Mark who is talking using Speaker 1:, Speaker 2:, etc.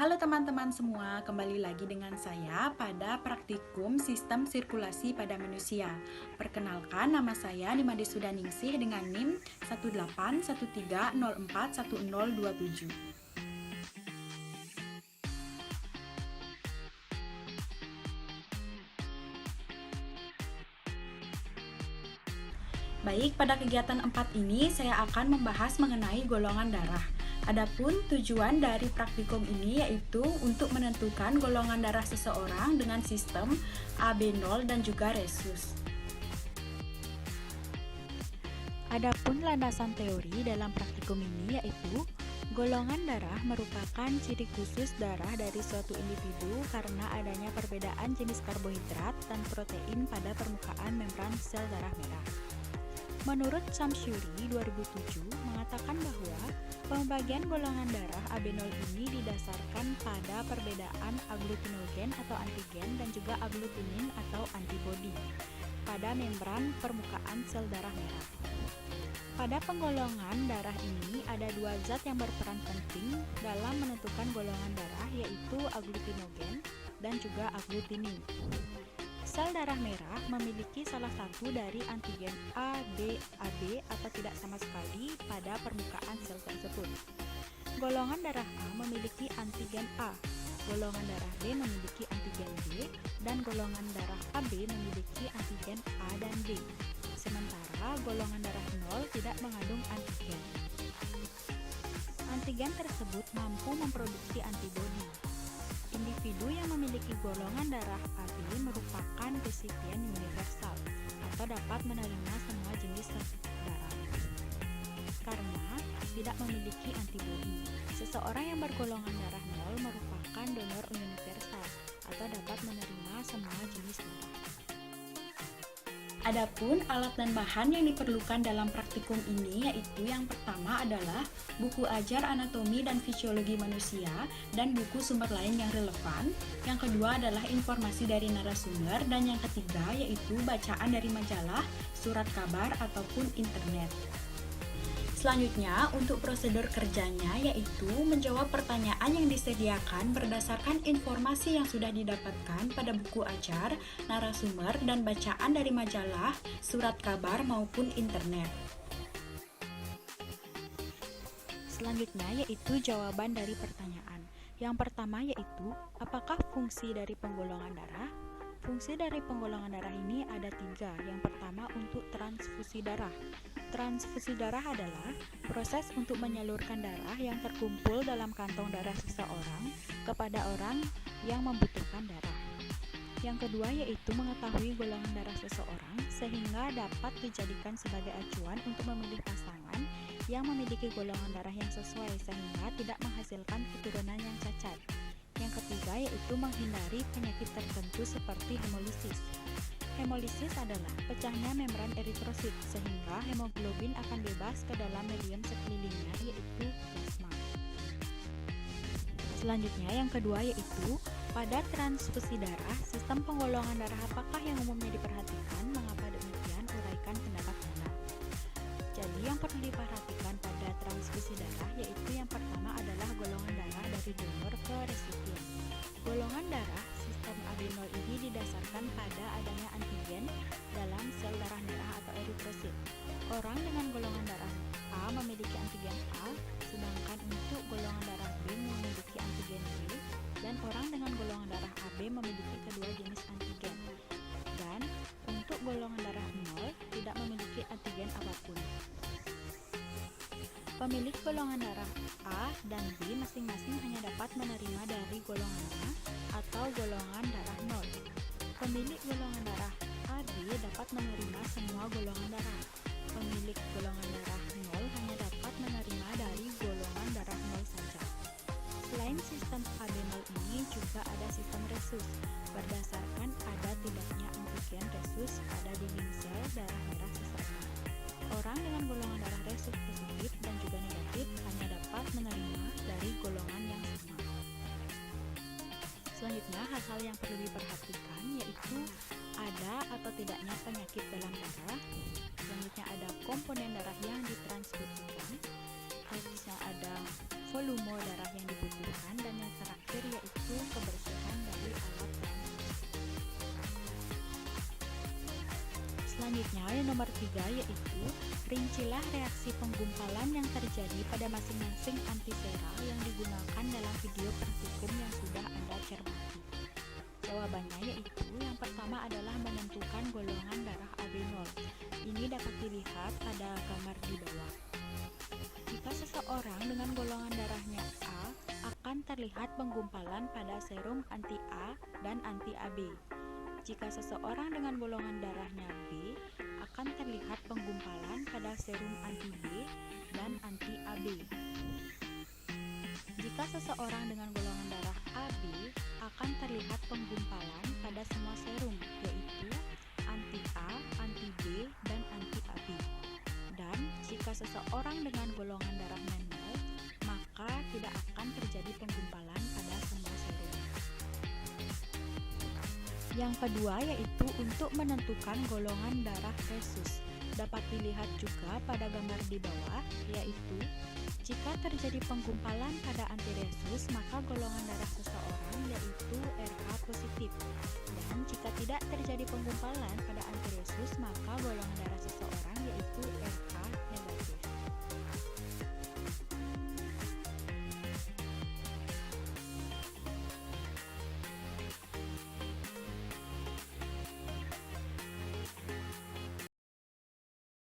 Speaker 1: Halo teman-teman semua, kembali lagi dengan saya pada praktikum Sistem Sirkulasi pada Manusia. Perkenalkan, nama saya Nimade Sudaningsih dengan NIM 18130410027. Baik, pada kegiatan 4 ini saya akan membahas mengenai golongan darah. Adapun tujuan dari praktikum ini yaitu untuk menentukan golongan darah seseorang dengan sistem AB0 dan juga resus. Adapun landasan teori dalam praktikum ini yaitu golongan darah merupakan ciri khusus darah dari suatu individu karena adanya perbedaan jenis karbohidrat dan protein pada permukaan membran sel darah merah. Menurut Samsyuri 2007 mengatakan bahwa pembagian golongan darah AB0 ini didasarkan pada perbedaan agglutinogen atau antigen dan juga agglutinin atau antibodi pada membran permukaan sel darah merah. Pada penggolongan darah ini ada dua zat yang berperan penting dalam menentukan golongan darah yaitu agglutinogen dan juga agglutinin. Sel darah merah memiliki salah satu dari antigen A, B, AB atau tidak sama sekali pada permukaan sel tersebut. Golongan darah A memiliki antigen A, golongan darah B memiliki antigen B, dan golongan darah AB memiliki antigen A dan B. Sementara golongan darah 0 tidak mengandung antigen. Antigen tersebut mampu memproduksi antibodi. Individu yang memiliki golongan darah AB merupakan resipien universal atau dapat menerima semua jenis darah karena tidak memiliki antibodi. Seseorang yang bergolongan darah 0 merupakan donor universal atau dapat menerima semua jenis darah. Adapun alat dan bahan yang diperlukan dalam praktikum ini yaitu yang pertama adalah buku ajar anatomi dan fisiologi manusia dan buku sumber lain yang relevan. Yang kedua adalah informasi dari narasumber dan yang ketiga yaitu bacaan dari majalah, surat kabar ataupun internet. Selanjutnya, untuk prosedur kerjanya yaitu menjawab pertanyaan yang disediakan berdasarkan informasi yang sudah didapatkan pada buku ajar, narasumber, dan bacaan dari majalah, surat kabar, maupun internet. Selanjutnya yaitu jawaban dari pertanyaan. Yang pertama yaitu, apakah fungsi dari penggolongan darah? Fungsi dari penggolongan darah ini ada tiga. Yang pertama untuk transfusi darah. Transfusi darah adalah proses untuk menyalurkan darah yang terkumpul dalam kantong darah seseorang kepada orang yang membutuhkan darah. Yang kedua yaitu mengetahui golongan darah seseorang sehingga dapat dijadikan sebagai acuan untuk memilih pasangan yang memiliki golongan darah yang sesuai sehingga tidak menghasilkan keturunan yang cacat. Yang ketiga yaitu menghindari penyakit tertentu seperti hemolisis. Hemolisis adalah pecahnya membran eritrosit sehingga hemoglobin akan bebas ke dalam medium sekelilingnya yaitu plasma. Selanjutnya yang kedua yaitu pada transfusi darah, sistem penggolongan darah apakah yang umumnya diperhatikan? Mengapa demikian? Uraikan pendapat Anda. Jadi yang perlu diperhatikan pada transfusi darah yaitu yang pertama adalah golongan darah dari donor ke resipien. Golongan darah sistem AB0 ini didasarkan pada adanya antigen dalam sel darah merah atau eritrosit. Orang dengan golongan darah A memiliki antigen A, sedangkan untuk golongan darah B memiliki antigen B, dan orang dengan golongan darah AB memiliki kedua jenis antigen. Dan untuk golongan darah 0 tidak memiliki antigen apapun. Pemilik golongan darah A dan B masing-masing hanya dapat menerima dari golongannya atau golongan darah 0. Pemilik golongan darah AB dapat menerima semua golongan darah. Pemilik golongan darah 0 hanya dapat menerima dari golongan darah 0 saja. Selain sistem AB0 ini juga ada sistem resus berdasarkan ada tidaknya antigen resus pada dinding sel darah merah seseorang. Orang dengan golongan darah resus positif dan juga negatif hanya dapat menerima dari golongan yang sama. Selanjutnya, hal-hal yang perlu diperhatikan yaitu ada atau tidaknya penyakit dalam darah. Selanjutnya ada komponen darah yang ditransfusikan. Selanjutnya ada volume darah yang dibutuhkan, dan yang terakhir Selanjutnya yang nomor 3 yaitu rincilah reaksi penggumpalan yang terjadi pada masing-masing antisera yang digunakan dalam video praktikum yang sudah Anda cermati. Jawabannya yaitu yang pertama adalah menentukan golongan darah AB0. Ini dapat dilihat pada gambar di bawah. Jika seseorang dengan golongan darahnya A, akan terlihat penggumpalan pada serum anti-A dan anti-AB. Jika seseorang dengan golongan darahnya B, akan terlihat penggumpalan pada serum anti-B dan anti-AB. Jika seseorang dengan golongan darah AB, akan terlihat penggumpalan pada semua serum, yaitu anti-A, anti-B, dan anti-AB. Dan jika seseorang dengan golongan darahnya 0, maka tidak akan terjadi penggumpalan pada semua serum. Yang kedua yaitu untuk menentukan golongan darah resus. Dapat dilihat juga pada gambar di bawah, yaitu jika terjadi penggumpalan pada antiresus, maka golongan darah seseorang yaitu RH positif. Dan jika tidak terjadi penggumpalan pada antiresus, maka golongan darah seseorang yaitu RH